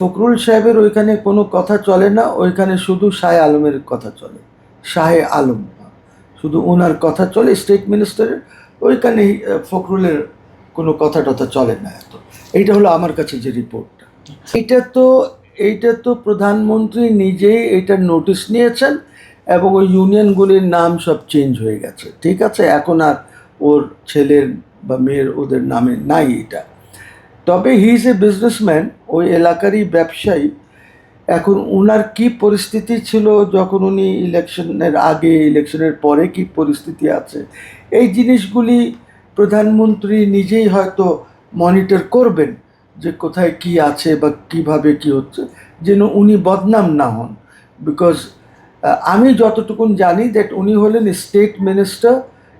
ফখরুল সাহেবের ওইখানে কোনো কথা চলে না, ওইখানে শুধু শাহ আলমের কথা চলে। শাহে আলম শুধু ওনার কথা চলে, স্টেট মিনিস্টারের। ওইখানে ফখরুলের কোনো কথা টথা চলে না এত। এইটা হলো আমার কাছে যে রিপোর্টটা। এইটা তো প্রধানমন্ত্রী নিজেই এইটার নোটিশ নিয়েছেন এবং ওই ইউনিয়নগুলির নাম সব চেঞ্জ হয়ে গেছে। ঠিক আছে, এখন আর ওর ছেলের বা মেয়ের ওদের নামে নাই এটা। তবে হি ইজ এ বিজনেসম্যান, ওই এলাকারই ব্যবসায়ী। এখন ওনার কি পরিস্থিতি ছিল যখন উনি ইলেকশনের আগে, ইলেকশনের পরে কি পরিস্থিতি আছে, এই জিনিসগুলি প্রধানমন্ত্রী নিজেই হয়তো মনিটর করবেন যে কোথায় কি আছে বা কিভাবে কি হচ্ছে, যেন উনি বদনাম না হন। বিকজ আমি যতটুকুন জানি দ্যাট উনি হলেন স্টেট মিনিস্টার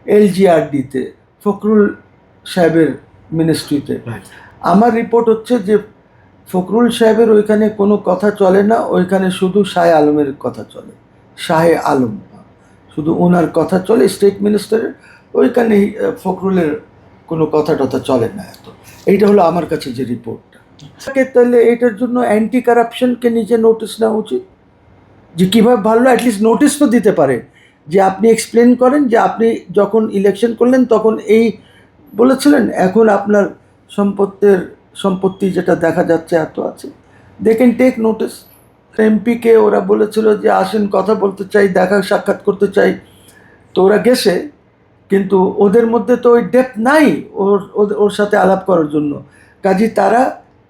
এলজিআরডিতে, ফখরুল সাহেবের মিনিস্ট্রিতে। আমার রিপোর্ট হচ্ছে যে ফখরুল সাহেবের ওইখানে কোনো কথা চলে না, ওইখানে শুধু শাহ আলমের কথা চলে। শাহে আলম শুধু ওনার কথা চলে, স্টেট মিনিস্টারের। ওইখানে ফখরুলের কোনো কথা টথা চলে না এত। এইটা হলো আমার কাছে যে রিপোর্টটা। তাহলে এটার জন্য অ্যান্টি কারাপশনকে নিজে নোটিশ নেওয়া উচিত, যে কীভাবে ভালো অ্যাটলিস্ট নোটিশ তো দিতে পারে, যে আপনি এক্সপ্লেন করেন যে আপনি যখন ইলেকশন করলেন তখন এই বলেছিলেন, এখন আপনার সম্পত্তি যেটা দেখা যাচ্ছে এত আছে, দে ক্যান টেক নোটিস। এমপিকে ওরা বলেছিল যে আসেন, কথা বলতে চাই, দেখা সাক্ষাৎ করতে চাই, তো ওরা গেছে, কিন্তু ওদের মধ্যে তো ওই ডেপথ নাই ওর সাথে আলাপ করার জন্য। কাজী তারা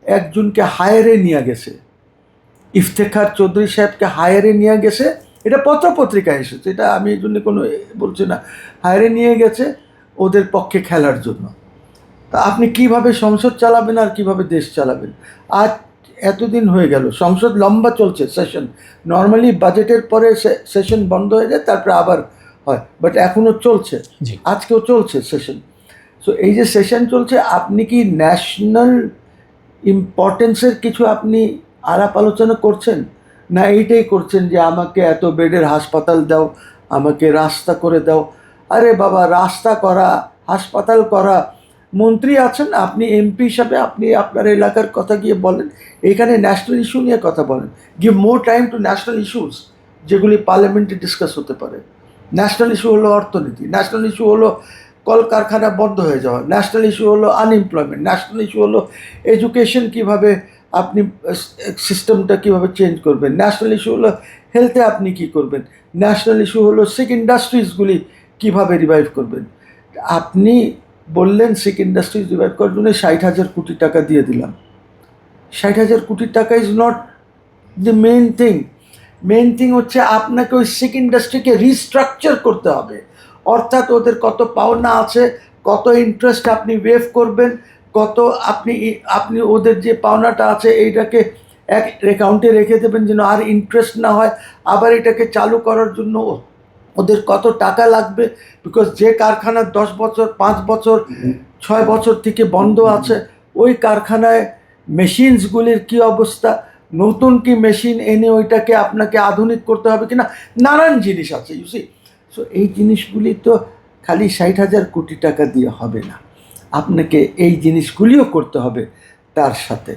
একজনকে হায়ারে নিয়ে গেছে, ইফতেখার চৌধুরী সাহেবকে হায়ারে নিয়ে গেছে। এটা পত্রপত্রিকায় এসেছে, এটা আমি এই জন্য কোনো বলছি না। হায়ারে নিয়ে গেছে ওদের পক্ষে খেলার জন্য। তা আপনি কিভাবে সংসদ চালাবেন আর কিভাবে দেশ চালাবেন? আজ এতদিন হয়ে গেল, সংসদ লম্বা চলছে সেশন। নর্মালি বাজেটের পরে সেশন বন্ধ হয়ে যায়, তারপরে আবার হয়, বাট এখনও চলছে, আজকেও চলছে সেশন। সো এই যে সেশন চলছে, আপনি কি ন্যাশনাল ইম্পর্টেন্সের কিছু আপনি আলাপ আলোচনা করছেন, না এইটাই করছেন যে আমাকে এত বেডের হাসপাতাল দাও, আমাকে রাস্তা করে দাও? আরে বাবা, রাস্তা করা, হাসপাতাল করা, মন্ত্রী আছেন, আপনি এমপি হিসাবে আপনি আপনার এলাকার কথা গিয়ে বলেন। এখানে ন্যাশনাল ইস্যু নিয়ে কথা বলেন, give more time to national issues, যেগুলি পার্লামেন্টে ডিসকাস হতে পারে। ন্যাশনাল ইস্যু হলো অর্থনীতি, ন্যাশনাল ইস্যু হলো কলকারখানা বন্ধ হয়ে যাওয়া, ন্যাশনাল ইস্যু হলো আনএমপ্লয়মেন্ট, ন্যাশনাল ইস্যু হলো এডুকেশন, কীভাবে আপনি সিস্টেমটা কীভাবে চেঞ্জ করবেন, ন্যাশনাল ইস্যু হলো হেলথে আপনি কী করবেন, ন্যাশনাল ইস্যু হলো শিখ ইন্ডাস্ট্রিজগুলি কীভাবে রিভাইভ করবেন। আপনি বললেন শিখ ইন্ডাস্ট্রিজ রিভাইভ করার জন্য 60,000 কোটি টাকা দিয়ে দিলাম। 60,000 কোটি টাকা is not the main thing হচ্ছে আপনাকে ওই শিখ ইন্ডাস্ট্রিকে রিস্ট্রাকচার করতে হবে। অর্থাৎ ওদের কত পাওনা আছে, কত ইন্টারেস্ট আপনি ওয়েভ করবেন, কত আপনি ওদের যে পাওনাটা আছে এইটাকে এক অ্যাকাউন্টে রেখে দেবেন যেন আর ইন্টারেস্ট না হয়। আবার এটাকে চালু করার জন্য ওদের কত টাকা লাগবে, বিকজ যে কারখানা 10 বছর, 5 বছর, 6 বছর থেকে বন্ধ আছে, ওই কারখানায় মেশিনসগুলির কী অবস্থা, নতুন কি মেশিন এনে ওইটাকে আপনাকে আধুনিক করতে হবে কিনা, নানান জিনিস আছে ইউসি। সো এই জিনিসগুলি তো খালি 60,000 কোটি টাকা দিয়ে হবে না, আপনাকে এই জিনিসগুলিও করতে হবে তার সাথে।